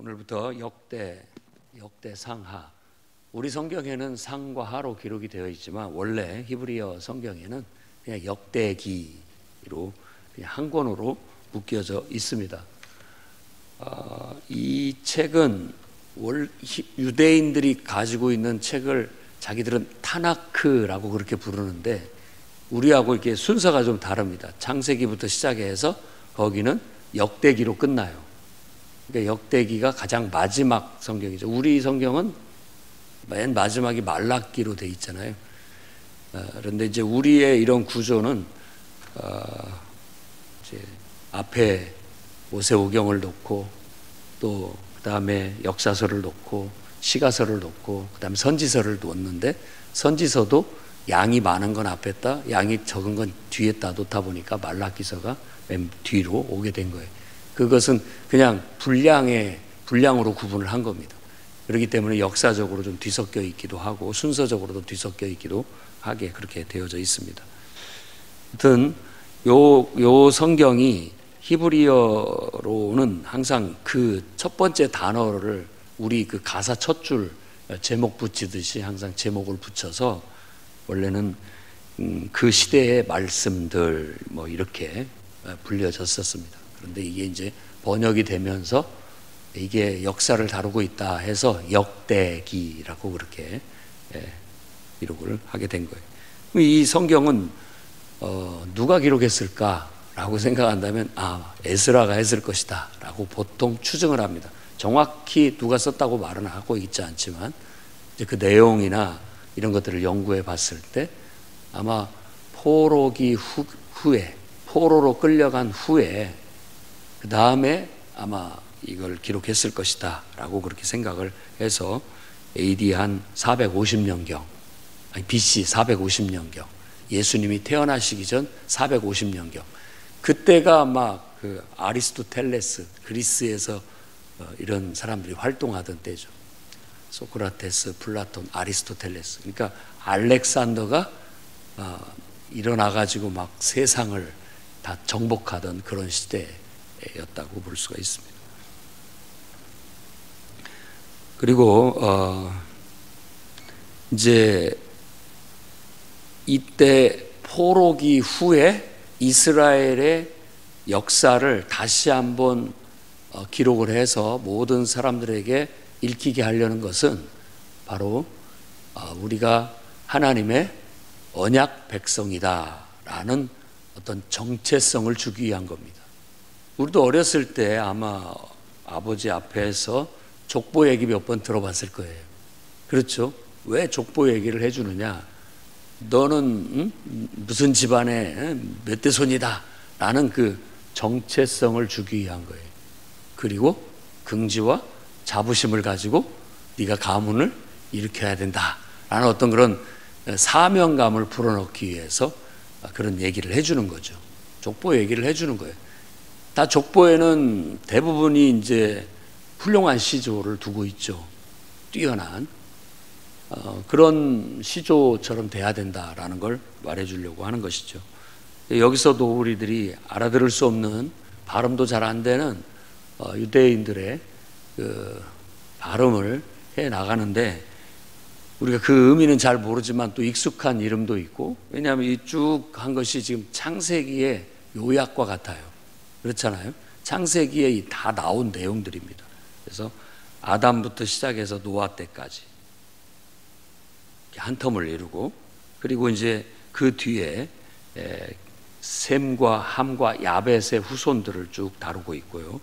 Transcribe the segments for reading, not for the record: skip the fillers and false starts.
오늘부터 역대상하. 우리 성경에는 상과 하로 기록이 되어 있지만 원래 히브리어 성경에는 그냥 역대기로 그냥 한 권으로 묶여져 있습니다. 이 책은 유대인들이 가지고 있는 책을 자기들은 타나크라고 그렇게 부르는데 우리하고 이렇게 순서가 좀 다릅니다. 창세기부터 시작해서 거기는 역대기로 끝나요. 그러니까 역대기가 가장 마지막 성경이죠. 우리 성경은 맨 마지막이 말라기로 돼 있잖아요. 그런데 이제 우리의 이런 구조는 이제 앞에 모세오경을 놓고 또 그다음에 역사서를 놓고 시가서를 놓고 그다음에 선지서를 놓는데 선지서도 양이 많은 건 앞에다 양이 적은 건 뒤에다 놓다 보니까 말라기서가 맨 뒤로 오게 된 거예요. 그것은 그냥 분량으로 구분을 한 겁니다. 그렇기 때문에 역사적으로 좀 뒤섞여 있기도 하고 순서적으로도 뒤섞여 있기도 하게 그렇게 되어져 있습니다. 하여튼 요 성경이 히브리어로는 항상 그 첫 번째 단어를 우리 그 가사 첫 줄 제목 붙이듯이 항상 제목을 붙여서 원래는 그 시대의 말씀들 뭐 이렇게 불려졌었습니다. 그런데 이게 이제 번역이 되면서 이게 역사를 다루고 있다 해서 역대기라고 그렇게 기록을 하게 된 거예요. 이 성경은 누가 기록했을까라고 생각한다면 에스라가 했을 것이다 라고 보통 추정을 합니다. 정확히 누가 썼다고 말은 하고 있지 않지만 이제 그 내용이나 이런 것들을 연구해 봤을 때 아마 포로기 후에 포로로 끌려간 후에 그 다음에 아마 이걸 기록했을 것이다 라고 그렇게 생각을 해서 AD 한 450년경 BC 450년경 예수님이 태어나시기 전 450년경 그때가 아마 그 아리스토텔레스 그리스에서 이런 사람들이 활동하던 때죠. 소크라테스, 플라톤, 아리스토텔레스. 그러니까 알렉산더가 일어나가지고 막 세상을 다 정복하던 그런 시대였다고 볼 수가 있습니다. 그리고 이제 이때 포로기 후에 이스라엘의 역사를 다시 한번 기록을 해서 모든 사람들에게 읽히게 하려는 것은 바로 우리가 하나님의 언약 백성이다라는 어떤 정체성을 주기 위한 겁니다. 우리도 어렸을 때 아마 아버지 앞에서 족보 얘기 몇 번 들어봤을 거예요. 그렇죠? 왜 족보 얘기를 해주느냐? 너는 무슨 집안의 몇 대 손이다 라는 그 정체성을 주기 위한 거예요. 그리고 긍지와 자부심을 가지고 네가 가문을 일으켜야 된다라는 어떤 그런 사명감을 불어넣기 위해서 그런 얘기를 해주는 거죠. 족보 얘기를 해주는 거예요. 다 족보에는 대부분이 이제 훌륭한 시조를 두고 있죠. 뛰어난 그런 시조처럼 돼야 된다라는 걸 말해주려고 하는 것이죠. 여기서도 우리들이 알아들을 수 없는 발음도 잘 안 되는 유대인들의 그 발음을 해 나가는데 우리가 그 의미는 잘 모르지만 또 익숙한 이름도 있고 왜냐하면 이 쭉 한 것이 지금 창세기의 요약과 같아요. 그렇잖아요. 창세기에 다 나온 내용들입니다. 그래서 아담부터 시작해서 노아 때까지 한 텀을 이루고 그리고 이제 그 뒤에 셈과 함과 야벳의 후손들을 쭉 다루고 있고요.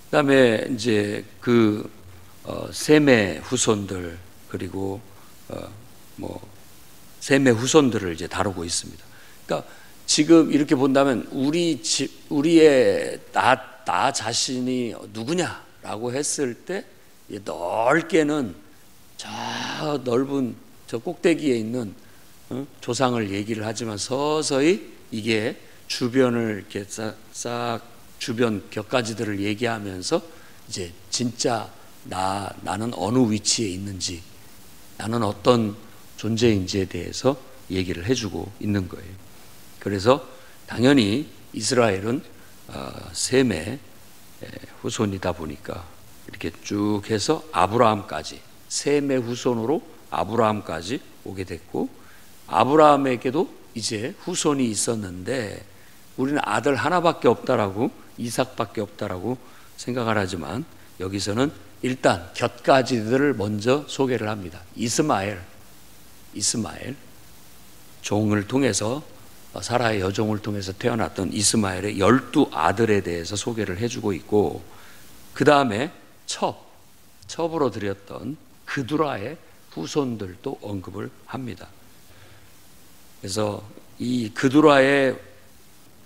그다음에 이제 그 셈의 후손들 그리고 셈의 후손들을 이제 다루고 있습니다. 그러니까 지금 이렇게 본다면 우리의 나 자신이 누구냐라고 했을 때 넓게는 저 넓은 저 꼭대기에 있는 조상을 얘기를 하지만 서서히 이게 주변을 이렇게 싹 주변 격가지들을 얘기하면서 이제 진짜 나는 어느 위치에 있는지 나는 어떤 존재인지에 대해서 얘기를 해주고 있는 거예요. 그래서 당연히 이스라엘은 셈의 후손이다 보니까 이렇게 쭉 해서 아브라함까지, 셈의 후손으로 아브라함까지 오게 됐고, 아브라함에게도 이제 후손이 있었는데 우리는 아들 하나밖에 없다라고, 이삭밖에 없다라고 생각을 하지만 여기서는 일단 곁가지들을 먼저 소개를 합니다. 이스마엘, 종을 통해서, 사라의 여종을 통해서 태어났던 이스마엘의 12아들에 대해서 소개를 해주고 있고, 그 다음에 첩으로 드렸던 그두라의 후손들도 언급을 합니다. 그래서 이 그두라의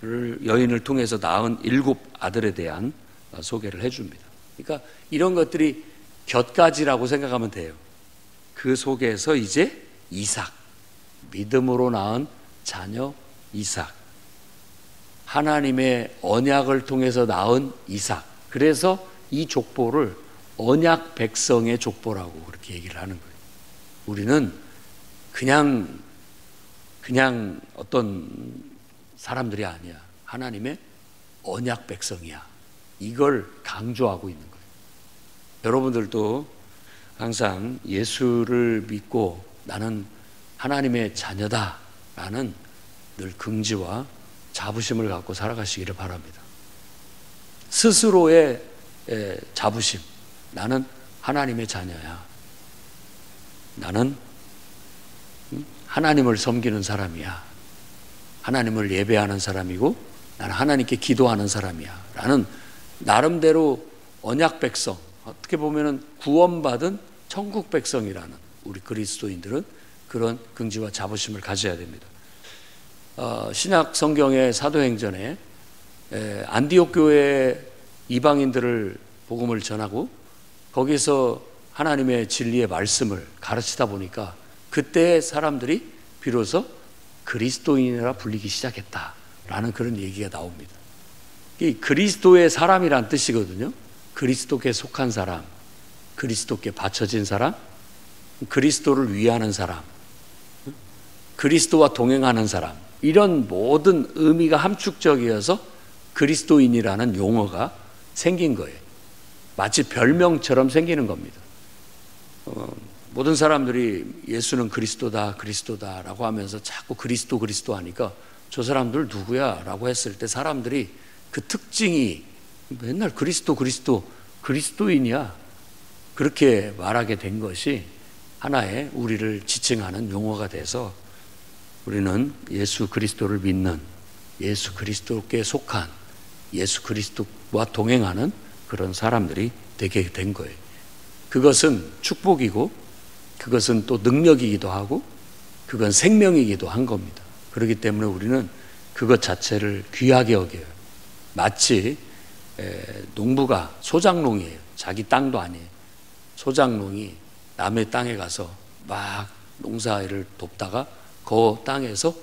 여인을 통해서 낳은 7아들에 대한 소개를 해줍니다. 그러니까 이런 것들이 곁가지라고 생각하면 돼요. 그 속에서 이제 이삭, 믿음으로 낳은 자녀 이삭, 하나님의 언약을 통해서 낳은 이삭. 그래서 이 족보를 언약 백성의 족보라고 그렇게 얘기를 하는 거예요. 우리는 그냥 어떤 사람들이 아니야. 하나님의 언약 백성이야. 이걸 강조하고 있는 거예요. 여러분들도 항상 예수를 믿고 나는 하나님의 자녀다라는 늘 긍지와 자부심을 갖고 살아가시기를 바랍니다. 스스로의 자부심, 나는 하나님의 자녀야. 나는 하나님을 섬기는 사람이야. 하나님을 예배하는 사람이고 나는 하나님께 기도하는 사람이야 라는 나름대로 언약 백성, 어떻게 보면 구원받은 천국 백성이라는 우리 그리스도인들은 그런 긍지와 자부심을 가져야 됩니다. 신약 성경의 사도행전에 안디옥 교회 이방인들을 복음을 전하고 거기서 하나님의 진리의 말씀을 가르치다 보니까 그때 사람들이 비로소 그리스도인이라 불리기 시작했다라는 그런 얘기가 나옵니다. 이 그리스도의 사람이란 뜻이거든요. 그리스도께 속한 사람, 그리스도께 바쳐진 사람, 그리스도를 위하는 사람, 그리스도와 동행하는 사람, 이런 모든 의미가 함축적이어서 그리스도인이라는 용어가 생긴 거예요. 마치 별명처럼 생기는 겁니다. 모든 사람들이 예수는 그리스도다라고 하면서 자꾸 그리스도 하니까 저 사람들 누구야? 라고 했을 때 사람들이 그 특징이 맨날 그리스도인이야. 그렇게 말하게 된 것이 하나의 우리를 지칭하는 용어가 돼서 우리는 예수 그리스도를 믿는, 예수 그리스도께 속한, 예수 그리스도와 동행하는 그런 사람들이 되게 된 거예요. 그것은 축복이고 그것은 또 능력이기도 하고 그건 생명이기도 한 겁니다. 그렇기 때문에 우리는 그것 자체를 귀하게 여겨요. 마치 농부가 소작농이에요. 자기 땅도 아니에요. 소작농이 남의 땅에 가서 막 농사일을 돕다가 그 땅에서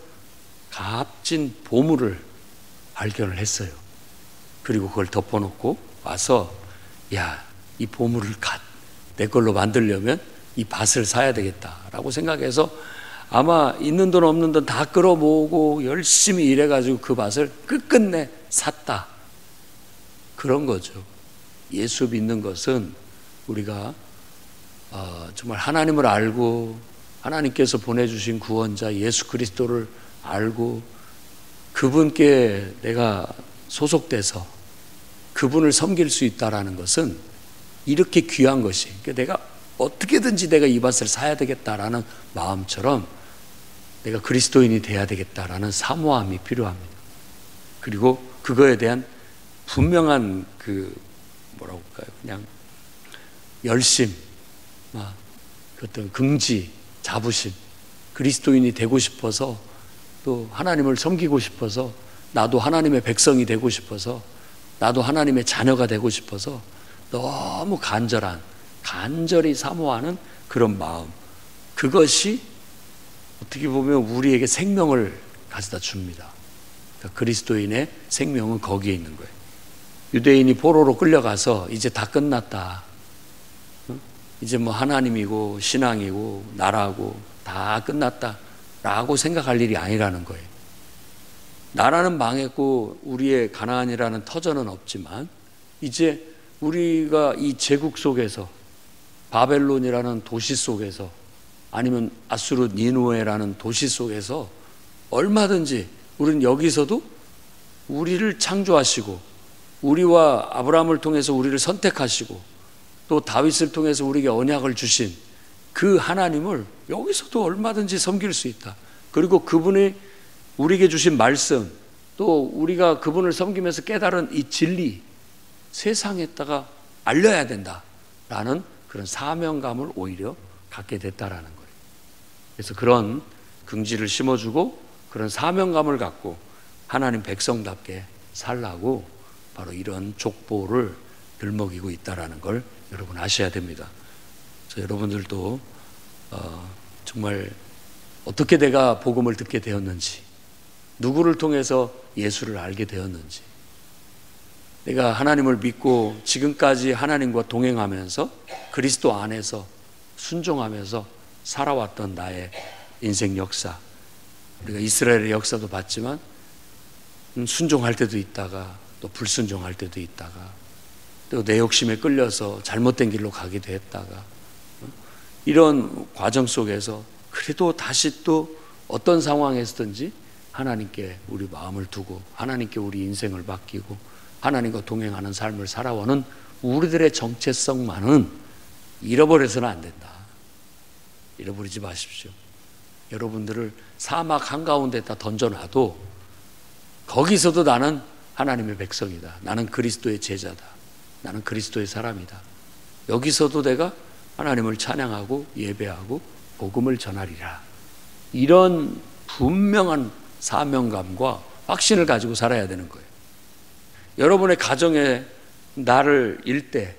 값진 보물을 발견을 했어요. 그리고 그걸 덮어놓고 와서 야, 이 보물을 내 걸로 만들려면 이 밭을 사야 되겠다라고 생각해서 아마 있는 돈 없는 돈 다 끌어모으고 열심히 일해가지고 그 밭을 끝끝내 샀다. 그런 거죠. 예수 믿는 것은 우리가 정말 하나님을 알고 하나님께서 보내주신 구원자 예수 그리스도를 알고 그분께 내가 소속돼서 그분을 섬길 수 있다라는 것은 이렇게 귀한 것이, 그러니까 내가 어떻게든지 내가 이 밭을 사야 되겠다라는 마음처럼 내가 그리스도인이 돼야 되겠다라는 사모함이 필요합니다. 그리고 그거에 대한 분명한 뭐라고 할까요? 그냥 열심, 어떤 긍지, 자부심, 그리스도인이 되고 싶어서 또 하나님을 섬기고 싶어서 나도 하나님의 백성이 되고 싶어서 나도 하나님의 자녀가 되고 싶어서 너무 간절히 사모하는 그런 마음, 그것이 어떻게 보면 우리에게 생명을 가져다 줍니다. 그러니까 그리스도인의 생명은 거기에 있는 거예요. 유대인이 포로로 끌려가서 이제 다 끝났다, 이제 뭐 하나님이고 신앙이고 나라고 다 끝났다 라고 생각할 일이 아니라는 거예요. 나라는 망했고 우리의 가나안이라는 터전은 없지만 이제 우리가 이 제국 속에서, 바벨론이라는 도시 속에서, 아니면 아수르 니누에라는 도시 속에서 얼마든지 우리는 여기서도 우리를 창조하시고 우리와 아브라함을 통해서 우리를 선택하시고 또 다윗을 통해서 우리에게 언약을 주신 그 하나님을 여기서도 얼마든지 섬길 수 있다. 그리고 그분이 우리에게 주신 말씀, 또 우리가 그분을 섬기면서 깨달은 이 진리, 세상에다가 알려야 된다라는 그런 사명감을 오히려 갖게 됐다라는 거예요. 그래서 그런 긍지를 심어주고 그런 사명감을 갖고 하나님 백성답게 살라고 바로 이런 족보를 들먹이고 있다라는 걸 여러분 아셔야 됩니다. 그래서 여러분들도 정말 어떻게 내가 복음을 듣게 되었는지, 누구를 통해서 예수를 알게 되었는지, 내가 하나님을 믿고 지금까지 하나님과 동행하면서 그리스도 안에서 순종하면서 살아왔던 나의 인생 역사, 우리가 이스라엘의 역사도 봤지만 순종할 때도 있다가 또 불순종할 때도 있다가 또 내 욕심에 끌려서 잘못된 길로 가기도 했다가 이런 과정 속에서 그래도 다시 또 어떤 상황에서든지 하나님께 우리 마음을 두고 하나님께 우리 인생을 맡기고 하나님과 동행하는 삶을 살아오는 우리들의 정체성만은 잃어버려서는 안 된다. 잃어버리지 마십시오. 여러분들을 사막 한가운데다 던져놔도 거기서도 나는 하나님의 백성이다. 나는 그리스도의 제자다. 나는 그리스도의 사람이다. 여기서도 내가 하나님을 찬양하고 예배하고 복음을 전하리라. 이런 분명한 사명감과 확신을 가지고 살아야 되는 거예요. 여러분의 가정에 나를 일대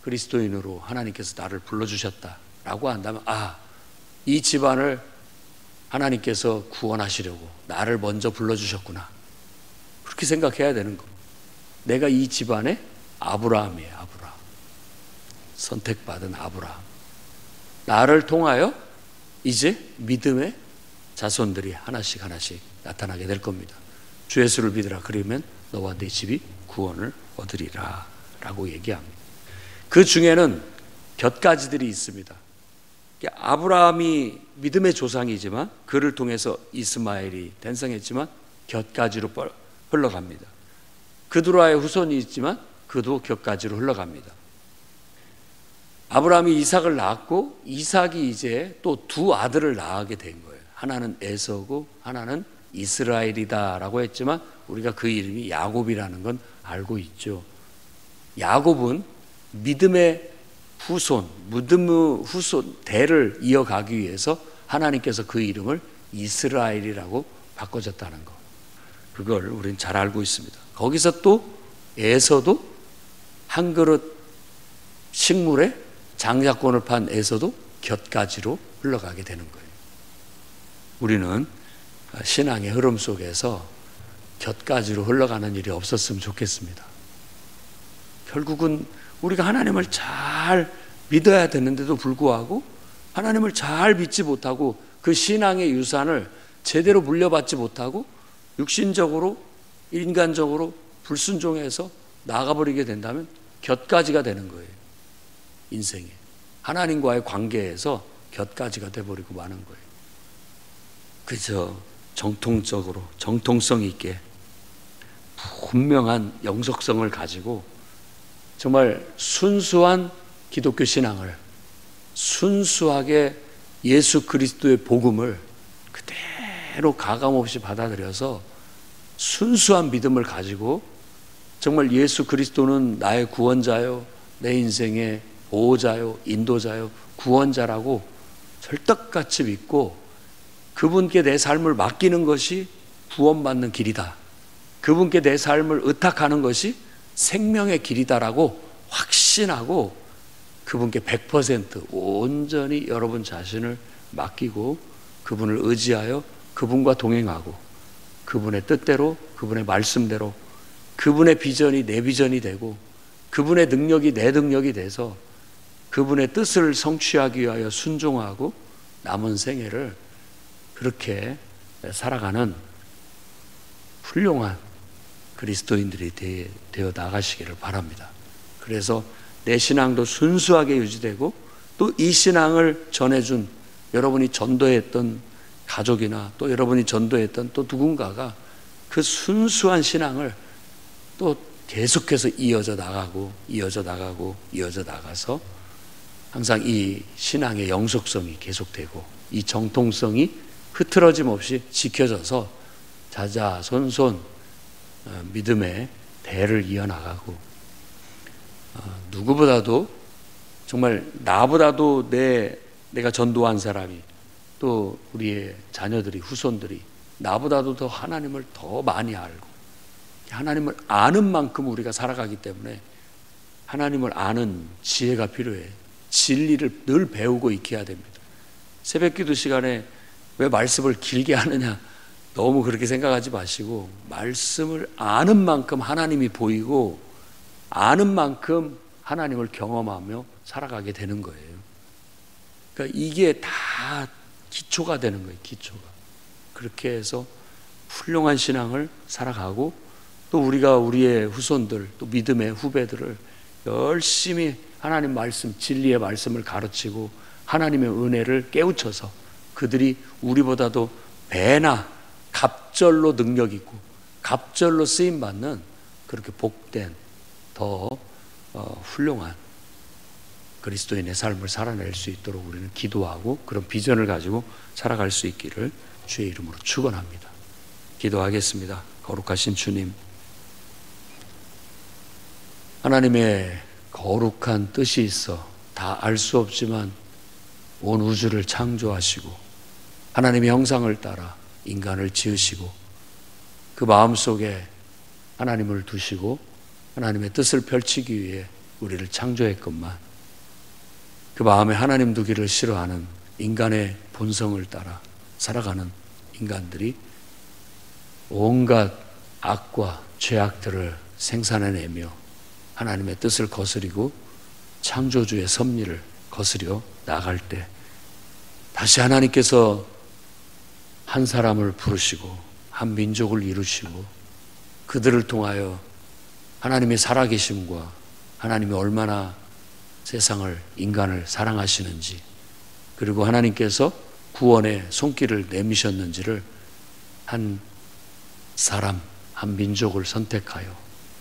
그리스도인으로 하나님께서 나를 불러주셨다라고 한다면, 이 집안을 하나님께서 구원하시려고 나를 먼저 불러주셨구나, 그렇게 생각해야 되는 겁니다. 내가 이 집안의 아브라함이에요. 아브라함, 선택받은 아브라함. 나를 통하여 이제 믿음의 자손들이 하나씩 하나씩 나타나게 될 겁니다. 주 예수를 믿으라, 그러면 너와 네 집이 구원을 얻으리라 라고 얘기합니다. 그 중에는 곁가지들이 있습니다. 아브라함이 믿음의 조상이지만 그를 통해서 이스마엘이 탄생했지만 곁가지로 흘러갑니다. 그두라의 후손이 있지만 그도 곁가지로 흘러갑니다. 아브라함이 이삭을 낳았고 이삭이 이제 또 두 아들을 낳게 된 거예요. 하나는 에서고 하나는 이스라엘이다라고 했지만 우리가 그 이름이 야곱이라는 건 알고 있죠. 야곱은 믿음의 후손, 믿음의 후손 대를 이어가기 위해서 하나님께서 그 이름을 이스라엘이라고 바꿔줬다는 거, 그걸 우리는 잘 알고 있습니다. 거기서 또 에서도 한 그릇 식물에 장자권을 판 에서도 곁가지로 흘러가게 되는 거예요. 우리는 신앙의 흐름 속에서 곁가지로 흘러가는 일이 없었으면 좋겠습니다. 결국은 우리가 하나님을 잘 믿어야 되는데도 불구하고 하나님을 잘 믿지 못하고 그 신앙의 유산을 제대로 물려받지 못하고 육신적으로 인간적으로 불순종해서 나가버리게 된다면 곁가지가 되는 거예요. 인생에 하나님과의 관계에서 곁가지가 돼버리고 마는 거예요. 그저 정통적으로 정통성 있게 분명한 영속성을 가지고 정말 순수한 기독교 신앙을, 순수하게 예수 그리스도의 복음을 그대로 가감없이 받아들여서 순수한 믿음을 가지고 정말 예수 그리스도는 나의 구원자요, 내 인생의 보호자요, 인도자요, 구원자라고 절떡같이 믿고 그분께 내 삶을 맡기는 것이 구원받는 길이다, 그분께 내 삶을 의탁하는 것이 생명의 길이다라고 확신하고 그분께 100% 온전히 여러분 자신을 맡기고 그분을 의지하여 그분과 동행하고 그분의 뜻대로, 그분의 말씀대로, 그분의 비전이 내 비전이 되고 그분의 능력이 내 능력이 돼서 그분의 뜻을 성취하기 위하여 순종하고 남은 생애를 그렇게 살아가는 훌륭한 그리스도인들이 되어 나가시기를 바랍니다. 그래서 내 신앙도 순수하게 유지되고 또 이 신앙을 전해준 여러분이 전도했던 가족이나 또 여러분이 전도했던 또 누군가가 그 순수한 신앙을 또 계속해서 이어져 나가고 항상 이 신앙의 영속성이 계속되고 이 정통성이 흐트러짐 없이 지켜져서 자자손손 믿음의 대를 이어나가고 누구보다도 정말 나보다도 내가 전도한 사람이 또 우리의 자녀들이 후손들이 나보다도 더 하나님을 더 많이 알고 하나님을 아는 만큼 우리가 살아가기 때문에 하나님을 아는 지혜가 필요해. 진리를 늘 배우고 익혀야 됩니다. 새벽기도 시간에 왜 말씀을 길게 하느냐 너무 그렇게 생각하지 마시고 말씀을 아는 만큼 하나님이 보이고 아는 만큼 하나님을 경험하며 살아가게 되는 거예요. 그러니까 이게 다 기초가 되는 거예요. 기초가. 그렇게 해서 훌륭한 신앙을 살아가고 또 우리가 우리의 후손들 또 믿음의 후배들을 열심히 하나님 말씀 진리의 말씀을 가르치고 하나님의 은혜를 깨우쳐서 그들이 우리보다도 배나 갑절로 능력 있고 갑절로 쓰임 받는 그렇게 복된 더 훌륭한 그리스도인의 삶을 살아낼 수 있도록 우리는 기도하고 그런 비전을 가지고 살아갈 수 있기를 주의 이름으로 축원합니다. 기도하겠습니다. 거룩하신 주님, 하나님의 거룩한 뜻이 있어 다 알 수 없지만 온 우주를 창조하시고 하나님의 형상을 따라 인간을 지으시고 그 마음속에 하나님을 두시고 하나님의 뜻을 펼치기 위해 우리를 창조했건만 그 마음에 하나님 두기를 싫어하는 인간의 본성을 따라 살아가는 인간들이 온갖 악과 죄악들을 생산해내며 하나님의 뜻을 거스리고 창조주의 섭리를 거스려 나갈 때 다시 하나님께서 한 사람을 부르시고 한 민족을 이루시고 그들을 통하여 하나님의 살아계심과 하나님이 얼마나 세상을 인간을 사랑하시는지 그리고 하나님께서 구원의 손길을 내미셨는지를 한 사람, 한 민족을 선택하여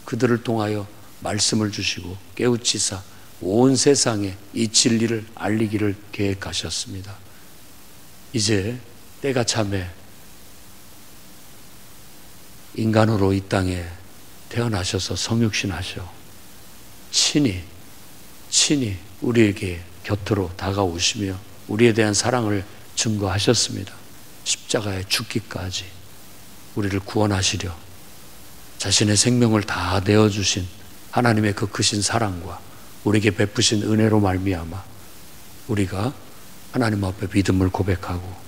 그들을 통하여 말씀을 주시고 깨우치사 온 세상에 이 진리를 알리기를 계획하셨습니다. 이제 때가 참에 인간으로 이 땅에 태어나셔서 성육신하셔 친히 우리에게 곁으로 다가오시며 우리에 대한 사랑을 증거하셨습니다. 십자가에 죽기까지 우리를 구원하시려 자신의 생명을 다 내어주신 하나님의 그 크신 사랑과 우리에게 베푸신 은혜로 말미암아 우리가 하나님 앞에 믿음을 고백하고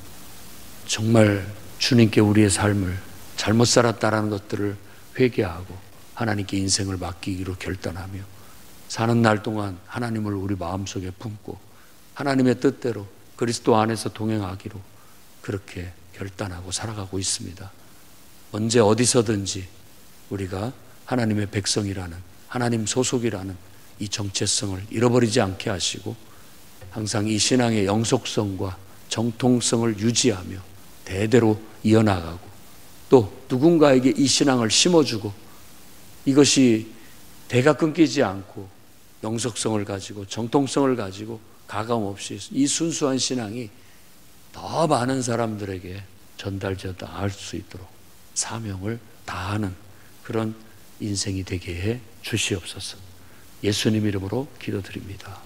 정말 주님께 우리의 삶을 잘못 살았다라는 것들을 회개하고 하나님께 인생을 맡기기로 결단하며 사는 날 동안 하나님을 우리 마음속에 품고 하나님의 뜻대로 그리스도 안에서 동행하기로 그렇게 결단하고 살아가고 있습니다. 언제 어디서든지 우리가 하나님의 백성이라는 하나님 소속이라는 이 정체성을 잃어버리지 않게 하시고 항상 이 신앙의 영속성과 정통성을 유지하며 대대로 이어나가고 또 누군가에게 이 신앙을 심어주고 이것이 대가 끊기지 않고 영속성을 가지고 정통성을 가지고 가감없이 이 순수한 신앙이 더 많은 사람들에게 전달되어 나갈 수 있도록 사명을 다하는 그런 인생이 되게 해 주시옵소서. 예수님 이름으로 기도드립니다.